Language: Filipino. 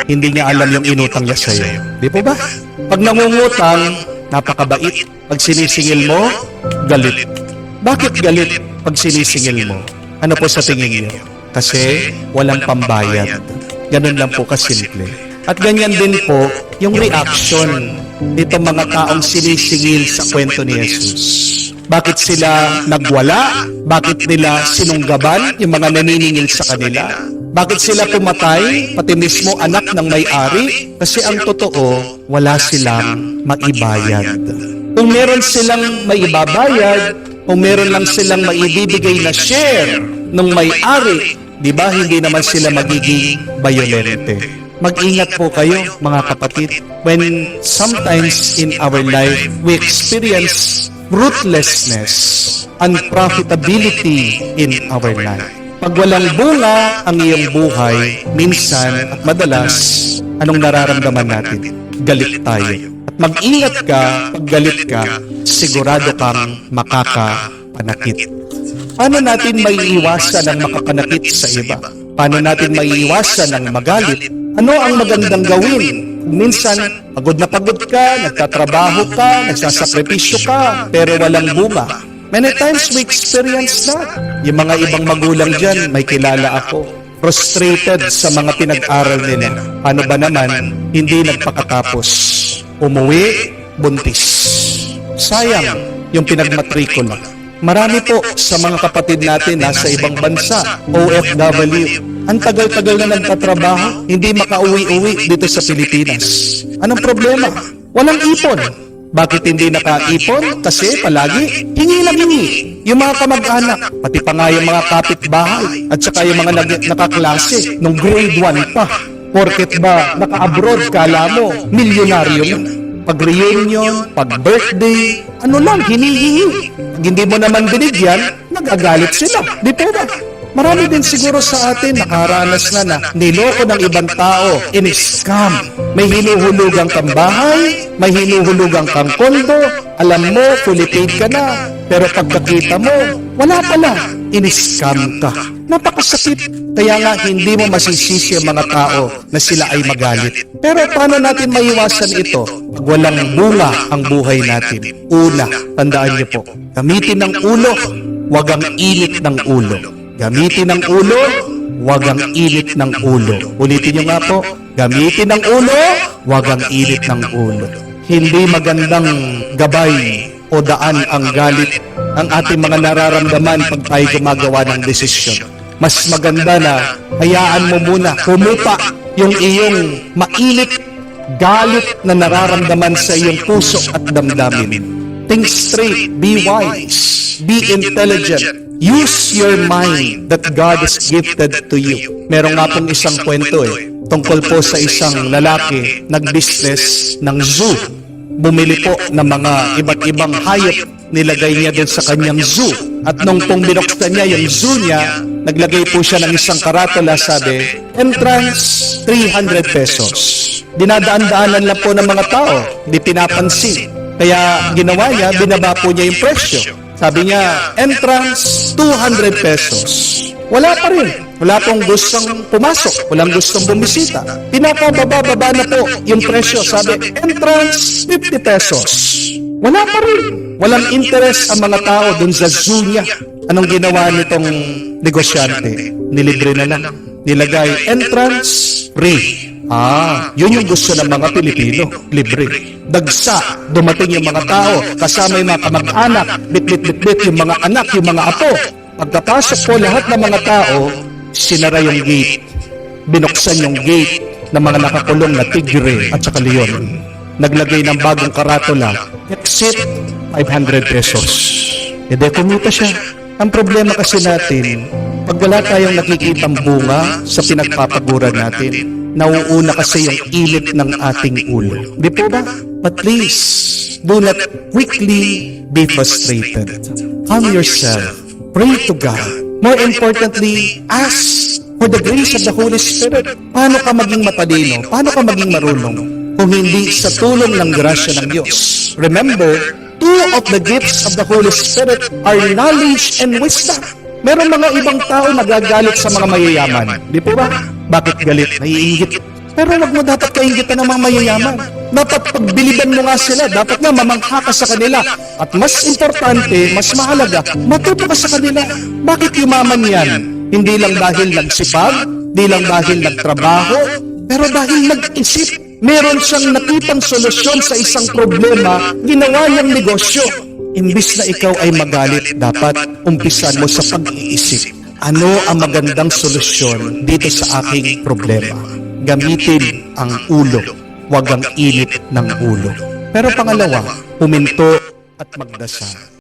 hindi niya alam yung inutang niya sa'yo. Di po ba? Pag nangungutang, napakabait. Pag sinisingil mo, galit. Bakit galit pag sinisingil mo? Ano po sa tingin niyo? Kasi walang pambayad. Ganun lang po kasimple. At ganyan din po yung reaction nitong mga taong sinisingil sa kwento ni Jesus. Bakit sila nagwala? Bakit nila sinunggaban yung mga naniningil sa kanila? Bakit sila pumatay, pati mismo anak ng may-ari? Kasi ang totoo, wala silang maibayad. Kung meron silang maibabayad, kung meron lang silang maibibigay na share ng may-ari, di ba hindi naman sila magiging bayolente? Mag-ingat po kayo, mga kapatid. When sometimes in our life, we experience fruitlessness, unprofitability in our life. Pag walang bunga ang iyong buhay, minsan at madalas, anong nararamdaman natin? Galit tayo. At mag-ingat ka, pag galit ka, sigurado kang makakapanakit. Paano natin maiiwasan ang makapanakit sa iba? Paano natin maiiwasan ang magalit? Ano ang magandang gawin? Minsan, pagod na pagod ka, nagtatrabaho ka, nagsasakripisyo ka, pero walang bunga. Many times we experience that. Yung mga ibang magulang dyan, may kilala ako, frustrated sa mga pinag-aral nila. Ano ba naman, hindi nagpakatapos. Umuwi, buntis. Sayang yung pinagmatrikula. Marami po sa mga kapatid natin nasa ibang bansa, OFW. Ang tagal-tagal na nagtatrabaho, hindi makauwi-uwi dito sa Pilipinas. Anong problema? Walang ipon. Bakit hindi nakaipon? Kasi palagi, hingi lang hingi. Yung mga kamag-anak, pati pa nga yung mga kapitbahay, at saka yung mga nakaklase, nung grade 1 pa. Porket ba, naka-abroad, kala mo, milyonaryo yun. Pag reunion, pag birthday, ano lang, hinihingi. Pag hindi mo naman binigyan, nagagalit sila. Di ba? Marami din siguro sa atin nakaranas na niloko ng ibang tao, in-scam. May hinuhulugang kang bahay, may hinuhulugang kang kondo, alam mo, fully paid ka na. Pero pagkakita mo, wala pala, in-scam ka. Napakasakit. Kaya nga hindi mo masisisi ang mga tao na sila ay magalit. Pero paano natin maiwasan ito pag walang bunga ang buhay natin? Una, tandaan niyo po, gamitin ng ulo, wag ang init ng ulo. Gamitin ng ulo, wag ang init ng ulo. Ulitin nyo nga po, gamitin ng ulo, wag ang init ng ulo. Hindi magandang gabay o daan ang galit ang ating mga nararamdaman pag tayo gumagawa ng desisyon. Mas maganda na hayaan mo muna humupa yung iyong mainit galit na nararamdaman sa iyong puso at damdamin. Think straight, be wise, be intelligent. Use your mind that God has gifted to you. Meron nga pong isang kwento tungkol po sa isang lalaki nag-business ng zoo. Bumili po ng mga iba't ibang hayop, nilagay niya din sa kanyang zoo. At nung pong binuksan niya yung zoo niya, naglagay po siya ng isang karatula, sabi, entrance 300 pesos. Dinadaan-daanan lang po ng mga tao, di pinapansin. Kaya ginawa niya, binaba po niya yung presyo. Sabi niya, entrance, 200 pesos. Wala pa rin. Wala pong gustong pumasok. Walang gustong bumisita. Pinakababa-baba na po yung presyo. Sabi, entrance, 50 pesos. Wala pa rin. Walang interest ang mga tao dun sa zoo niya. Anong ginawa nitong negosyante? Nilibre na lang. Nilagay, entrance, free. Yun yung gusto ng mga Pilipino, libre. Dagsa, dumating yung mga tao, kasama yung mga kamag-anak, bit-bit-bit-bit yung mga anak, yung mga apo. Pagkapasok po lahat ng mga tao, sinara yung gate. Binuksan yung gate ng mga nakakulong na tigre at saka leon. Naglagay ng bagong karatula, exit, 500 pesos. Hindi, kumita siya. Ang problema kasi natin, pag wala tayong nakikitang bunga sa pinagpapaguran natin, nauuna kasi yung init ng ating ulo. Di po ba? But please, do not quickly be frustrated. Calm yourself. Pray to God. More importantly, ask for the grace of the Holy Spirit. Paano ka maging matalino? Paano ka maging marunong? Kung hindi sa tulong ng grasya ng Diyos. Remember, two of the gifts of the Holy Spirit are knowledge and wisdom. Meron mga ibang tao nagagalit sa mga mayayaman. Di po ba? Bakit galit? Naiingit. Pero wag mo dapat kaingitan ng mga mayayaman. Dapat pagbiliban mo nga sila. Dapat nga mamangha ka sa kanila. At mas importante, mas mahalaga, matuto ka sa kanila. Bakit yumaman yan? Hindi lang dahil nagsipag, hindi lang dahil nagtrabaho, pero dahil nag-isip. Meron siyang nakitang solusyon sa isang problema, ginawa niyang negosyo. Imbis na ikaw ay magalit, dapat umpisan mo sa pag-iisip. Ano ang magandang solusyon dito sa aking problema? Gamitin ang ulo, huwag ang init ng ulo. Pero pangalawa, huminto at magdasal.